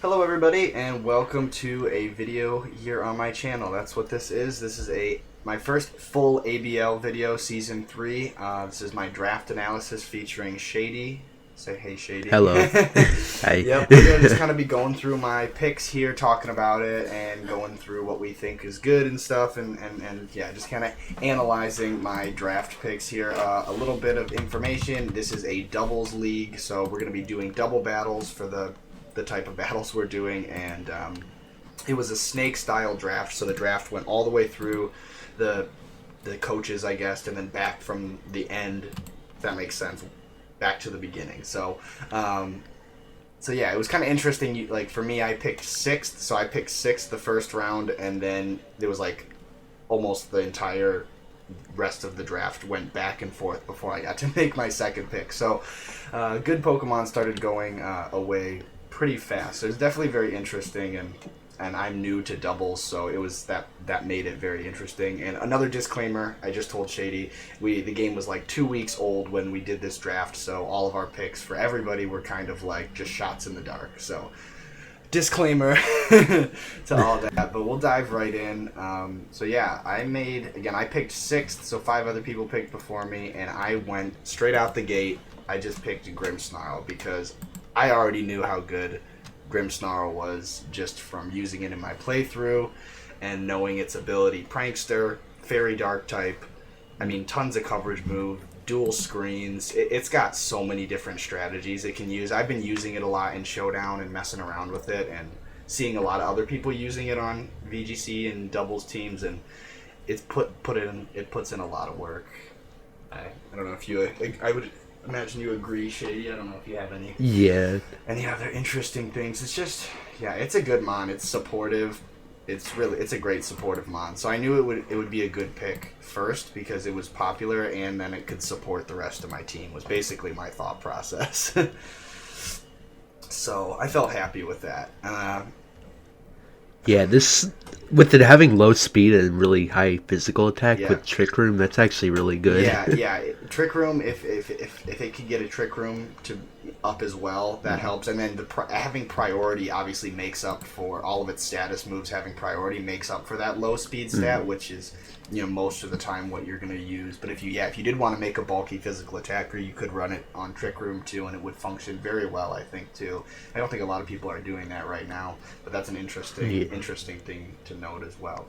Hello everybody and welcome to a video here on my channel. That's what this is. This is my first full ABL video, season 3. This is my draft analysis featuring Shady. Say hey, Shady. Hello. Hi. Yep, we're going to just kind of be going through my picks here, talking about it, and going through what we think is good and stuff, and yeah, just kind of analyzing my draft picks here. A little bit of information. This is a doubles league, so we're going to be doing double battles for the type of battles we're doing, and it was a snake style draft, so the draft went all the way through the coaches, I guess, and then back from the end, if that makes sense, back to the beginning. So yeah, it was kind of interesting. Like, for me, I picked 6th, so I picked 6th the first round, and then there was like almost the entire rest of the draft went back and forth before I got to make my second pick. So good Pokemon started going away pretty fast. So it was definitely very interesting, and I'm new to doubles, so it was that made it very interesting. And another disclaimer, I just told Shady, the game was like 2 weeks old when we did this draft, so all of our picks for everybody were kind of like just shots in the dark. So disclaimer to all that, but we'll dive right in. So yeah, I picked 6th, so 5 other people picked before me, and I went straight out the gate. I just picked Grimmsnarl because I already knew how good Grimmsnarl was just from using it in my playthrough and knowing its ability. Prankster, Fairy Dark type, I mean, tons of coverage move, dual screens. It's got so many different strategies it can use. I've been using it a lot in Showdown and messing around with it and seeing a lot of other people using it on VGC and doubles teams, and it's it puts in a lot of work. I don't know if I would imagine you agree, Shady. I don't know if you have any other interesting things. It's just, yeah, it's a good mon. It's supportive. It's a great supportive mon. So I knew it would be a good pick first because it was popular, and then it could support the rest of my team, was basically my thought process. So I felt happy with that. Yeah, this, with it having low speed and really high physical attack with Trick Room, that's actually really good. Yeah. Trick Room, if it could get a Trick Room to up as well, that helps. And then having priority obviously makes up for all of its status moves. Having priority makes up for that low speed stat, which is, most of the time what you're going to use. But if you did want to make a bulky physical attacker, you could run it on Trick Room too, and it would function very well, I think, too. I don't think a lot of people are doing that right now, but that's an interesting thing to note as well.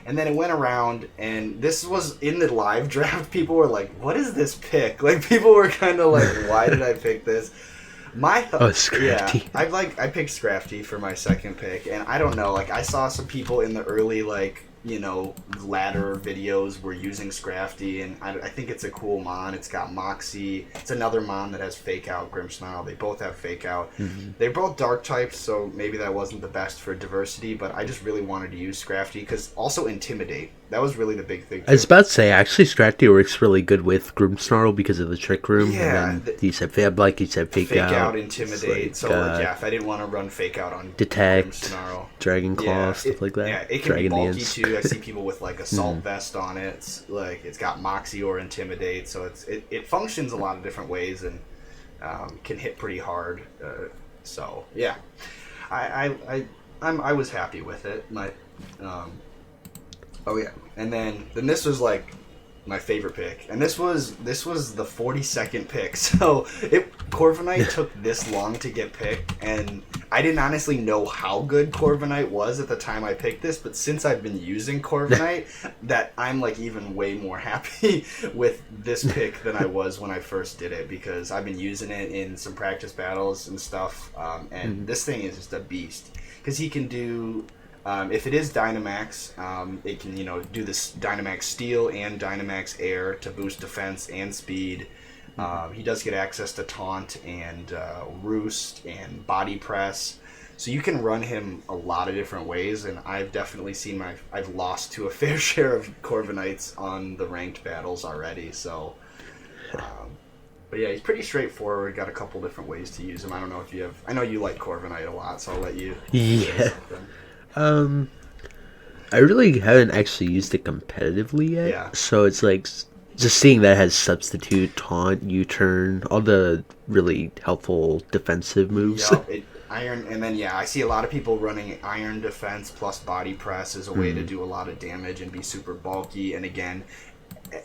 And then it went around, and this was in the live draft. People were like, "What is this pick?" Like, people were kind of like, "Why did I pick this?" Scrafty. Yeah, I picked Scrafty for my second pick, and I don't know. Like, I saw some people in the early ladder videos were using Scrafty, and I think it's a cool mon. It's got Moxie. It's another mon that has Fake Out Grimmsnarl. They both have Fake Out. They're both dark types, so maybe that wasn't the best for diversity, but I just really wanted to use Scrafty because also Intimidate. That was really the big thing too. I was about to say, actually, Scrafty works really good with Grimmsnarl because of the Trick Room. Yeah. And then you said Fake Out. Intimidate. So if I didn't want to run Fake Out on Detect, Grimmsnarl, Dragon Claw, stuff like that. Yeah, it can be bulky too. I see people with like Assault Vest on it. It's got Moxie or Intimidate, so it functions a lot of different ways and can hit pretty hard. So yeah, I was happy with it. Oh yeah, and then this was like my favorite pick, and this was the 42nd pick. So Corviknight took this long to get picked, and I didn't honestly know how good Corviknight was at the time I picked this, but since I've been using Corviknight, that I'm like even way more happy with this pick than I was when I first did it, because I've been using it in some practice battles and stuff, and this thing is just a beast, because he can do. If it is Dynamax, it can do this Dynamax Steel and Dynamax Air to boost defense and speed. He does get access to Taunt and Roost and Body Press, so you can run him a lot of different ways. And I've definitely seen I've lost to a fair share of Corviknights on the ranked battles already. So, but yeah, he's pretty straightforward. Got a couple different ways to use him. I don't know if you have. I know you like Corviknight a lot, so I'll let you. Yeah. I really haven't actually used it competitively yet. Yeah. So it's like just seeing that has Substitute, Taunt, U-Turn, all the really helpful defensive moves. Yep, Iron, and then I see a lot of people running iron defense plus body press as a way to do a lot of damage and be super bulky. And again,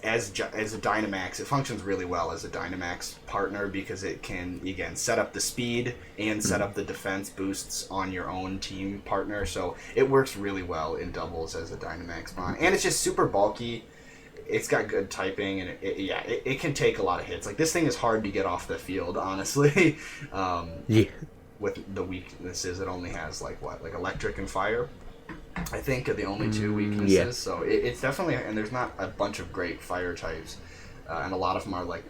as a Dynamax, it functions really well as a Dynamax partner because it can, again, set up the speed and set up the defense boosts on your own team partner. So it works really well in doubles as a Dynamax mon. And it's just super bulky. It's got good typing, and it can take a lot of hits. Like, this thing is hard to get off the field, honestly. With the weaknesses, it only has, like electric and fire. I think are the only two weaknesses. Yeah. So it's definitely, and there's not a bunch of great fire types, and a lot of them are like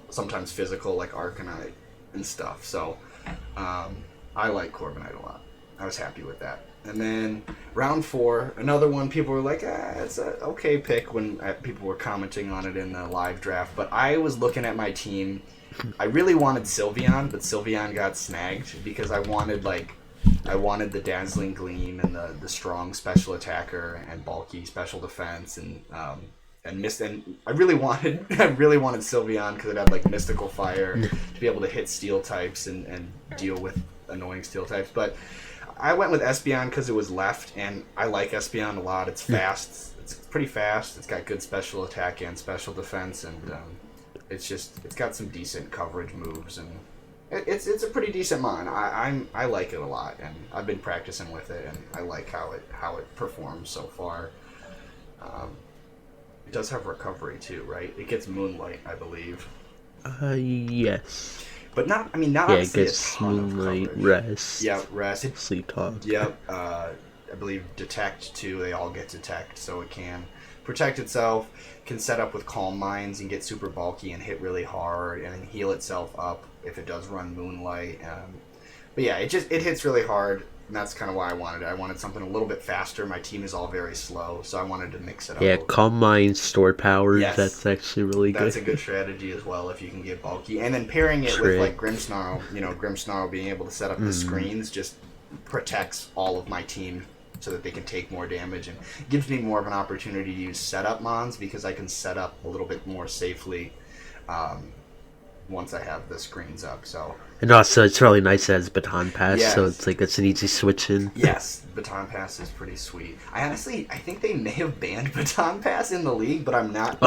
sometimes physical, like Arcanite and stuff. So I like Corviknight a lot. I was happy with that. And then round 4, another one. People were like, it's an okay pick when people were commenting on it in the live draft. But I was looking at my team. I really wanted Sylveon, but Sylveon got snagged because I wanted the Dazzling Gleam and the strong special attacker and bulky special defense and I really wanted Sylveon because it had like mystical fire to be able to hit steel types and deal with annoying steel types. But I went with Espeon because it was left, and I like Espeon a lot. It's fast. It's pretty fast. It's got good special attack and special defense, and it's got some decent coverage moves, and it's a pretty decent mon. I like it a lot, and I've been practicing with it, and I like how it performs so far. It does have recovery too, right? It gets Moonlight, I believe. Yes. But not it gets Moonlight, Rest. Yeah, Rest. Sleep Talk. Yep. I believe Detect too. They all get Detect, so it can protect itself, can set up with Calm Minds and get super bulky and hit really hard, and then heal itself up if it does run Moonlight. But yeah, it hits really hard, and that's kind of why I wanted it. I wanted something a little bit faster. My team is all very slow, so I wanted to mix it up. Yeah, Calm Mind, Store Power. Yes, that's actually really good. That's a good strategy as well if you can get bulky. And then pairing it with like Grimmsnarl, Grimmsnarl being able to set up the screens just protects all of my team so that they can take more damage and gives me more of an opportunity to use setup mons because I can set up a little bit more safely once I have the screens up. So and also it's really nice as Baton Pass, so it's an easy switch in. Yes, Baton Pass is pretty sweet. I think they may have banned Baton Pass in the league, but I'm not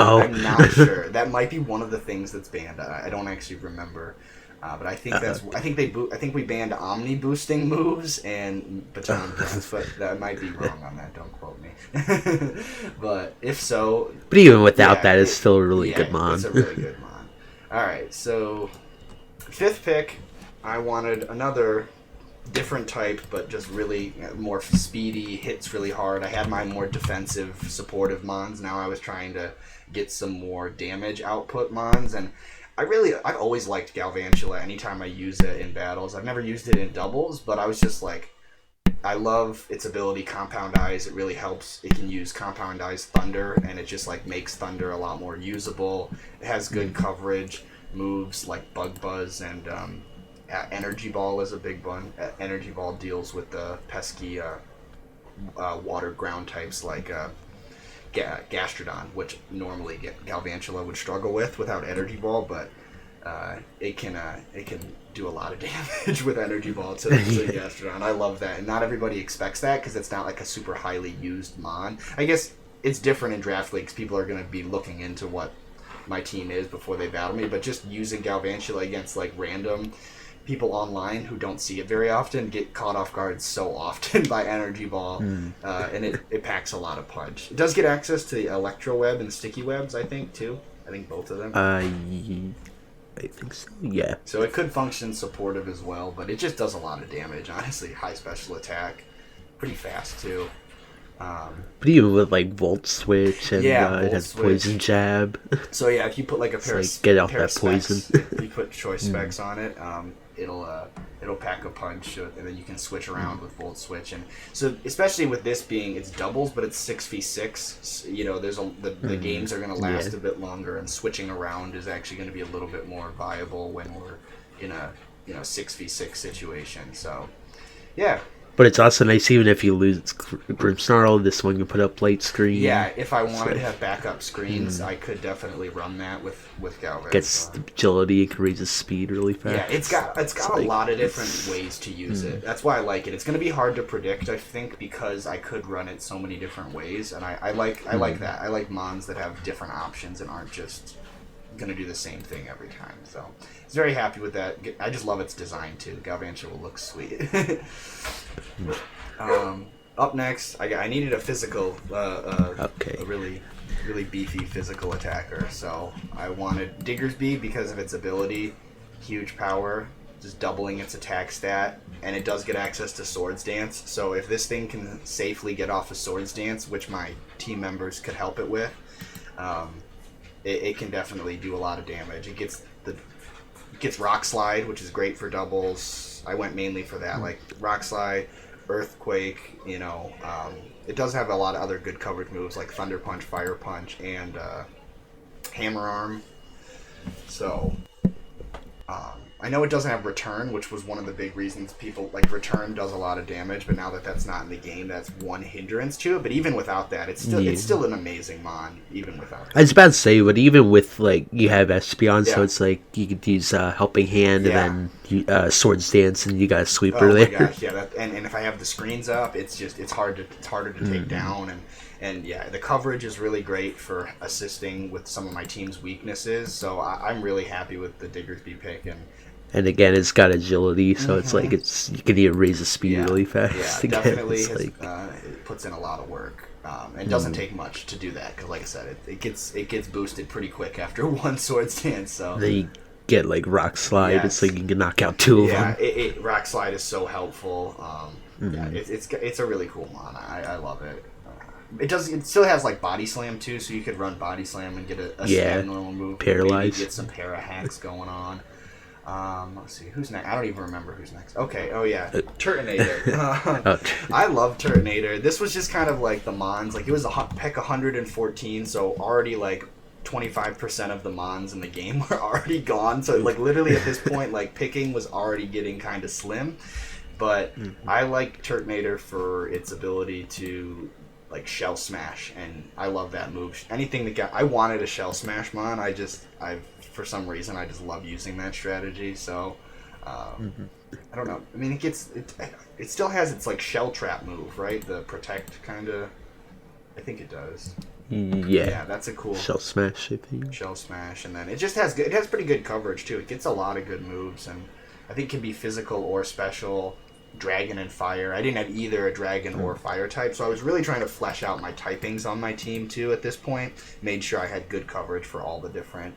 sure. That might be one of the things that's banned. I don't actually remember. But I think I think we banned Omni boosting moves and Baton Pass, but I might be wrong on that. Don't quote me. But if so, but even without that, it's still a really good mon. It's a really good mon. All right, so 5th pick, I wanted another different type, but just really more speedy, hits really hard. I had my more defensive, supportive mons. Now I was trying to get some more damage output mons, and I've always liked Galvantula anytime I use it in battles. I've never used it in doubles, but I was just like, I love its ability, Compound Eyes. It really helps. It can use Compound Eyes Thunder, and it just like makes Thunder a lot more usable. It has good coverage, moves like Bug Buzz, and Energy Ball is a big one. Energy Ball deals with the pesky water ground types like Gastrodon, which normally Galvantula would struggle without Energy Ball, but it can do a lot of damage with Energy Ball to Gastrodon. I love that, and not everybody expects that because it's not like a super highly used mon. I guess it's different in draft leagues. People are going to be looking into what my team is before they battle me, but just using Galvantula against like random people online who don't see it very often get caught off guard so often by Energy Ball, and it packs a lot of punch. It does get access to the Electro Web and Sticky Webs, I think, too. I think both of them. I think so, yeah. So it could function supportive as well, but it just does a lot of damage, honestly. High special attack. Pretty fast, too. But even with like Volt Switch and it has Poison Jab. So yeah, if you put like a pair of get off that poison. If you put choice specs on it, it'll pack a punch, and then you can switch around with Volt Switch. And so especially with this being it's doubles, but it's 6v6. There's the games are going to last a bit longer, and switching around is actually going to be a little bit more viable when we're in a 6v6 situation. So yeah. But it's also nice even if you lose Grimmsnarl, this one can put up light screen. Yeah, if I wanted to have backup screens, I could definitely run that with Galvez. Gets agility, it can raise its speed really fast. Yeah, it's got a lot of different ways to use it. That's why I like it. It's going to be hard to predict, I think, because I could run it so many different ways, and I like that. I like mons that have different options and aren't just going to do the same thing every time. So I was very happy with that. I just love its design too. Galvantula will look sweet. Up next, I needed a physical, a really beefy physical attacker. So I wanted Diggersby because of its ability, huge power, just doubling its attack stat, and it does get access to Swords Dance. So if this thing can safely get off of Swords Dance, which my team members could help it with, it can definitely do a lot of damage. It gets Rock Slide, which is great for doubles. I went mainly for that, like Rock Slide, Earthquake. It does have a lot of other good coverage moves like Thunder Punch, Fire Punch, and Hammer Arm. So I know it doesn't have Return, which was one of the big reasons people like Return does a lot of damage, but now that that's not in the game, that's one hindrance to it. But even without that, it's still an amazing mon. Even without that. I was about to say, but even with like you have Espeon, so it's like you could use Helping Hand and then Swords Dance, and you got a sweeper there. Oh my gosh, yeah, and if I have the screens up, it's harder to take down, and yeah, the coverage is really great for assisting with some of my team's weaknesses. So I'm really happy with the Diggersby pick, and again, it's got agility, so it's like you can even raise the speed really fast. Yeah, definitely. It puts in a lot of work. It doesn't take much to do that because, like I said, it gets boosted pretty quick after one Swords Dance. So then you get like Rock Slide. It's like you can knock out two of them. Yeah, Rock Slide is so helpful. Yeah, it's a really cool mon. I love it. It still has like Body Slam too, so you could run Body Slam and get a standalone move. Paralyze. Maybe get some para hacks going on. Let's see, who's next? I don't even remember who's next. Okay, oh yeah, Turtonator. I love Turtonator. This was just kind of like the mons. Like it was a pick 114, so already like 25% of the mons in the game were already gone. So like literally at this point, like picking was already getting kind of slim. But I like Turtonator for its ability to like Shell Smash, and I love that move. Anything that I wanted a Shell Smash mon. For some reason, I just love using that strategy. So, I don't know. I mean, it still has its like Shell Trap move, right? The Protect kind of. I think it does. Yeah, that's a cool Shell Smash. I think. Shell Smash, and then it just has it has pretty good coverage too. It gets a lot of good moves, and I think it can be physical or special. Dragon and Fire. I didn't have either a Dragon or Fire type, so I was really trying to flesh out my typings on my team too. At this point, made sure I had good coverage for all the different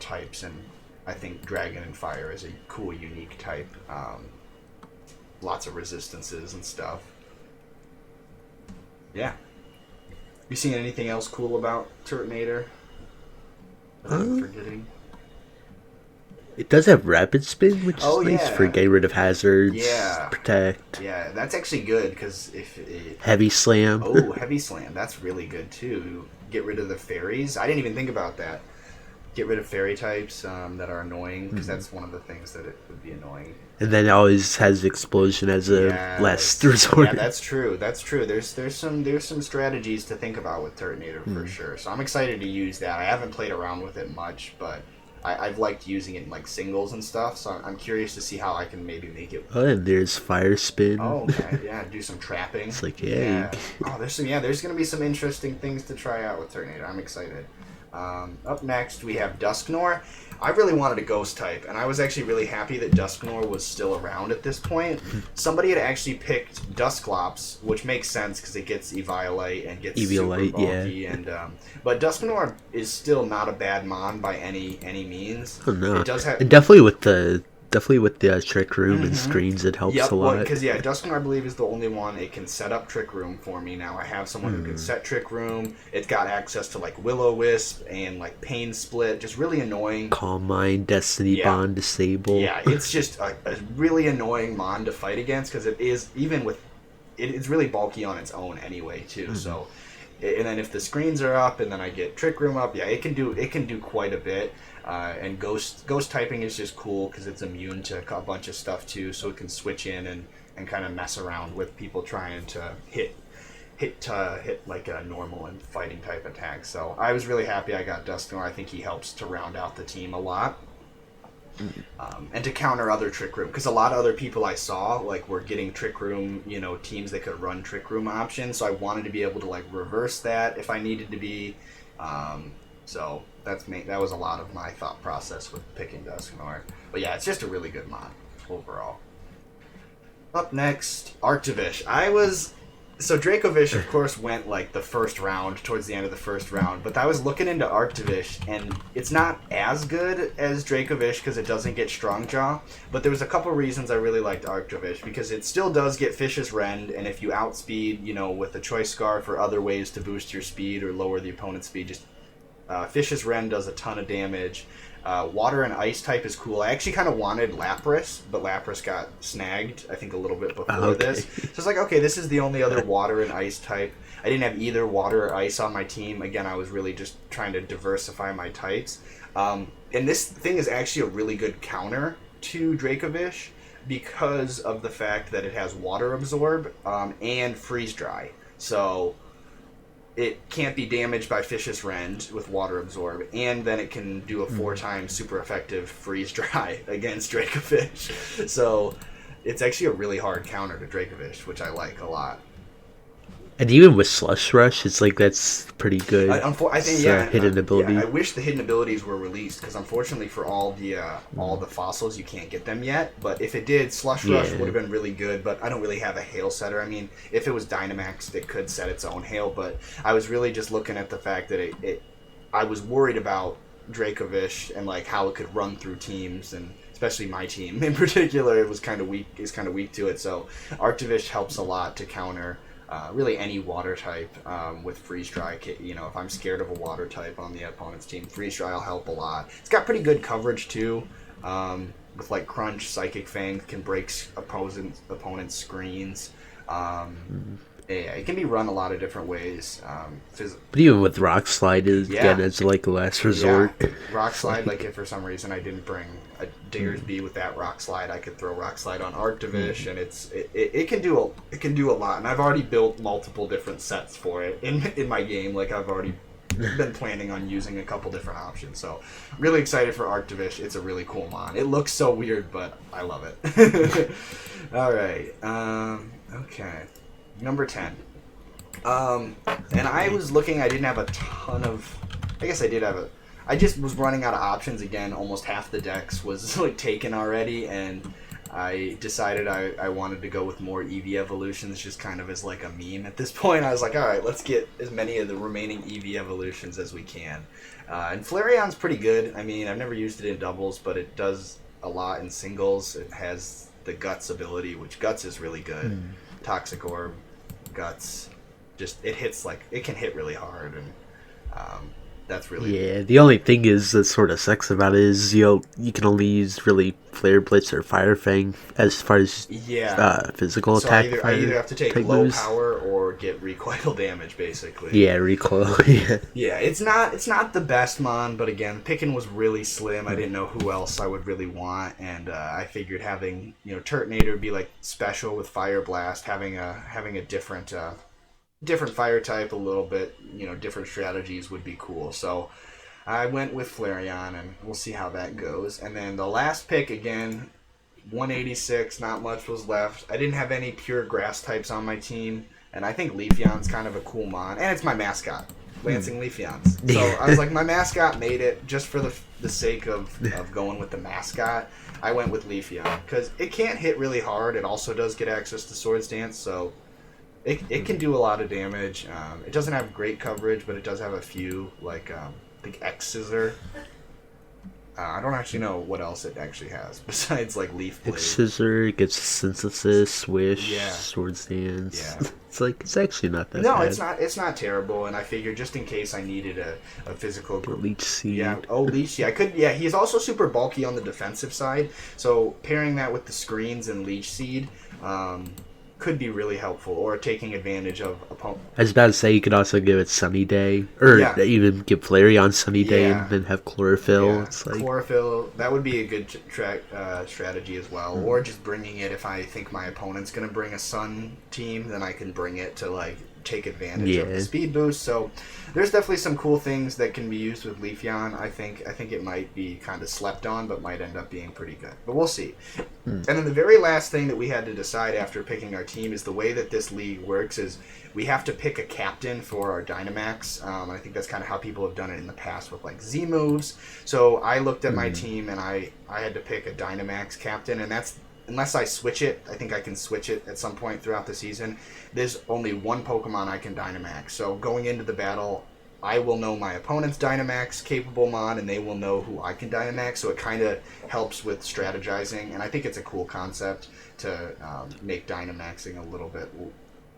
types, and I think Dragon and Fire is a cool, unique type. Lots of resistances and stuff. Yeah. You seen anything else cool about Turtonator that I'm forgetting? It does have Rapid Spin, which is nice for getting rid of hazards. Protect. Yeah, that's actually good because if Heavy Slam. Oh, Heavy Slam. That's really good too. Get rid of the fairies. I didn't even think about that. Get rid of fairy types that are annoying because that's one of the things that it would be annoying. And then it always has Explosion as a last resort. Yeah, that's true. There's some strategies to think about with Turtonator for sure. So I'm excited to use that. I haven't played around with it much, but I've liked using it in like singles and stuff. So I'm curious to see how I can maybe make it. Oh, and there's Fire Spin. Oh, okay. Yeah, do some trapping. It's like Oh, there's gonna be some interesting things to try out with Turtonator. I'm excited. Up next, we have Dusknoir. I really wanted a Ghost type, and I was actually really happy that Dusknoir was still around at this point. Somebody had actually picked Dusklops, which makes sense because it gets Eviolite and gets super bulky. And but Dusknoir is still not a bad mon by any means. Oh, no. It does have, and definitely with the Trick Room and screens, it helps a lot. Because Dusknoir, I believe, is the only one it can set up Trick Room for me now. I have someone who can set Trick Room. It's got access to like Will-O-Wisp and like Pain Split. Just really annoying. Calm Mind, Destiny Bond, Disable. Yeah, it's just a really annoying mon to fight against because it is it's really bulky on its own anyway too. So, and then if the screens are up and then I get Trick Room up, it can do quite a bit. And ghost typing is just cool because it's immune to a bunch of stuff too, so it can switch in and and kind of mess around with people trying to hit like a normal and fighting type attack. So I was really happy I got Dusknoir. I think he helps to round out the team a lot. And to counter other Trick Room, because a lot of other people I saw like were getting Trick Room, teams that could run Trick Room options. So I wanted to be able to like reverse that if I needed to be. So that was a lot of my thought process with picking Dusknoir. But yeah, it's just a really good mod overall. Up next, Arctovish. So Dracovish, of course, went like the first round, towards the end of the first round. But I was looking into Arctovish, and it's not as good as Dracovish because it doesn't get Strong Jaw. But there was a couple reasons I really liked Arctovish, because it still does get Fish's Rend, and if you outspeed, with the Choice Scarf or other ways to boost your speed or lower the opponent's speed, just Fish's Rend does a ton of damage. Water and Ice type is cool. I actually kind of wanted Lapras, but Lapras got snagged, I think, a little bit before this. So it's like, okay, this is the only other Water and Ice type. I didn't have either Water or Ice on my team. Again, I was really just trying to diversify my types. And this thing is actually a really good counter to Dracovish because of the fact that it has Water Absorb and Freeze Dry. So it can't be damaged by Fish's Rend with Water Absorb, and then it can do a 4-time super effective Freeze Dry against Dracovish. So it's actually a really hard counter to Dracovish, which I like a lot. And even with Slush Rush, it's like that's pretty good. I think hidden ability. Yeah, I wish the hidden abilities were released because unfortunately for all the fossils you can't get them yet. But if it did, Slush Rush would have been really good. But I don't really have a hail setter. I mean, if it was Dynamax, it could set its own hail. But I was really just looking at the fact that I was worried about Dracovish and like how it could run through teams, and especially my team in particular, it was kind of weak. Is kind of weak to it. So Arctovish helps a lot to counter. Really any water type with Freeze Dry. If I'm scared of a water type on the opponent's team, Freeze Dry will help a lot. It's got pretty good coverage too. With like Crunch, Psychic Fang can break opponent's screens. Yeah, it can be run a lot of different ways. But even with Rock Slide, again, it's like a last resort. Yeah. Rock Slide, like if for some reason I didn't bring a Diggersby with that Rock Slide, I could throw Rock Slide on Arctovish, and it can do a lot. And I've already built multiple different sets for it in my game. Like I've already been planning on using a couple different options. So really excited for Arctovish. It's a really cool mon. It looks so weird, but I love it. All right. Okay. Number 10. And I was looking, I didn't have a ton of... I guess I did have I just was running out of options again. Almost half the decks was like taken already, and I decided I wanted to go with more Eevee evolutions, just kind of as like a meme at this point. I was like, alright, let's get as many of the remaining Eevee evolutions as we can. And Flareon's pretty good. I mean, I've never used it in doubles, but it does a lot in singles. It has the Guts ability, which Guts is really good. Toxic Orb, Guts, just it can hit really hard, and that's really the only thing is that sort of sucks about it is you can only use really Flare Blitz or Fire Fang as far as physical attack. I either have to take low power or get recoil damage, basically. Yeah, recoil. Yeah, it's not the best mon, but again, picking was really slim. I didn't know who else I would really want, and I figured having Turtonator would be like special with Fire Blast, having a different fire type, a little bit, different strategies would be cool. So I went with Flareon, and we'll see how that goes. And then the last pick, again, 186, not much was left. I didn't have any pure grass types on my team, and I think Leafeon's kind of a cool mon, and it's my mascot, Lansing Leafeons. So I was like, my mascot made it just for the sake of going with the mascot. I went with Leafeon, because it can't hit really hard. It also does get access to Swords Dance, so it can do a lot of damage. It doesn't have great coverage, but it does have a few, like, I think X-Scissor. I don't actually know what else it actually has, besides, like, Leaf Blade. X-Scissor, gets Synthesis, Swish, Swords Dance. Yeah. It's actually not that bad. No, it's not terrible, and I figured just in case I needed a physical... Leech Seed. Yeah, Leech Seed. He's also super bulky on the defensive side, so pairing that with the screens and Leech Seed... could be really helpful, or taking advantage of I was about to say you could also give it Sunny Day, or even give Flareon Sunny Day and then have Chlorophyll. It's like Chlorophyll, that would be a good strategy as well. Or just bringing it, if I think my opponent's going to bring a Sun team, then I can bring it to like take advantage of the speed boost. So there's definitely some cool things that can be used with Leafeon. I think it might be kind of slept on, but might end up being pretty good. But we'll see. And then the very last thing that we had to decide after picking our team is the way that this league works is we have to pick a captain for our Dynamax. I think that's kind of how people have done it in the past with like Z moves. So I looked at my team and I had to pick a Dynamax captain, and that's, unless I switch it, I think I can switch it at some point throughout the season, there's only one Pokemon I can Dynamax. So going into the battle, I will know my opponent's Dynamax capable mon, and they will know who I can Dynamax, so it kind of helps with strategizing, and I think it's a cool concept to make Dynamaxing a little bit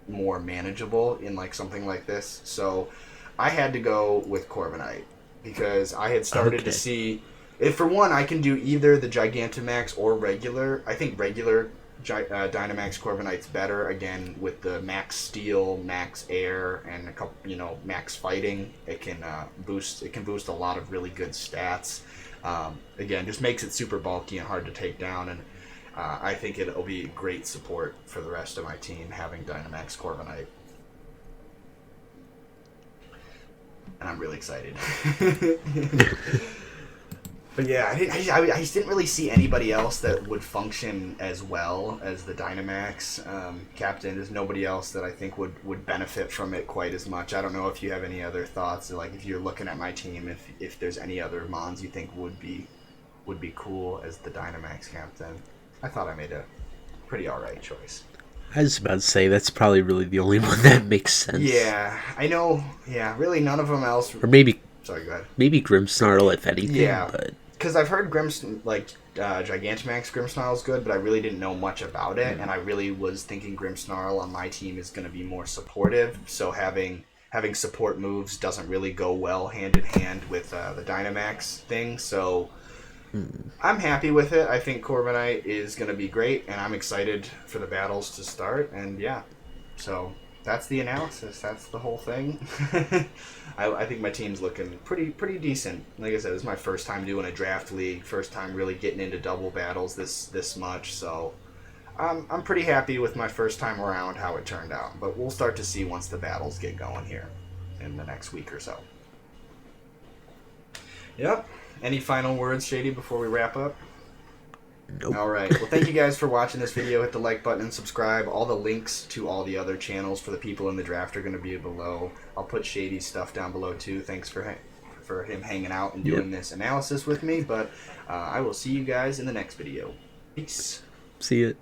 more manageable in like something like this. So I had to go with Corviknight, because I had started to see... If for one, I can do either the Gigantamax or regular. I think regular Dynamax Corviknight's better. Again, with the max steel, max air, and a couple, max fighting, it can boost. It can boost a lot of really good stats. Again, just makes it super bulky and hard to take down. And I think it'll be great support for the rest of my team having Dynamax Corviknight. And I'm really excited. But yeah, I just didn't really see anybody else that would function as well as the Dynamax captain. There's nobody else that I think would benefit from it quite as much. I don't know if you have any other thoughts, like if you're looking at my team, if there's any other mons you think would be cool as the Dynamax captain. I thought I made a pretty alright choice. I was about to say, that's probably really the only one that makes sense. Yeah, I know. Yeah, really none of them else. Or maybe... Sorry, go ahead. Maybe Grimmsnarl, if anything. Yeah, but... because I've heard Gigantamax Grimmsnarl is good, but I really didn't know much about it, and I really was thinking Grimmsnarl on my team is going to be more supportive, so having support moves doesn't really go well hand in hand with the Dynamax thing, so I'm happy with it. I think Corviknight is going to be great, and I'm excited for the battles to start, and yeah, so... That's the analysis. That's the whole thing. I think my team's looking pretty decent. Like I said, this is my first time doing a draft league. First time really getting into double battles this much. So I'm pretty happy with my first time around how it turned out. But we'll start to see once the battles get going here in the next week or so. Yep. Any final words, Shady, before we wrap up? Nope. All right. Well, thank you guys for watching this video. Hit the like button and subscribe. All the links to all the other channels for the people in the draft are going to be below. I'll put Shady's stuff down below too. Thanks for him hanging out and doing this analysis with me. But I will see you guys in the next video. Peace. See ya.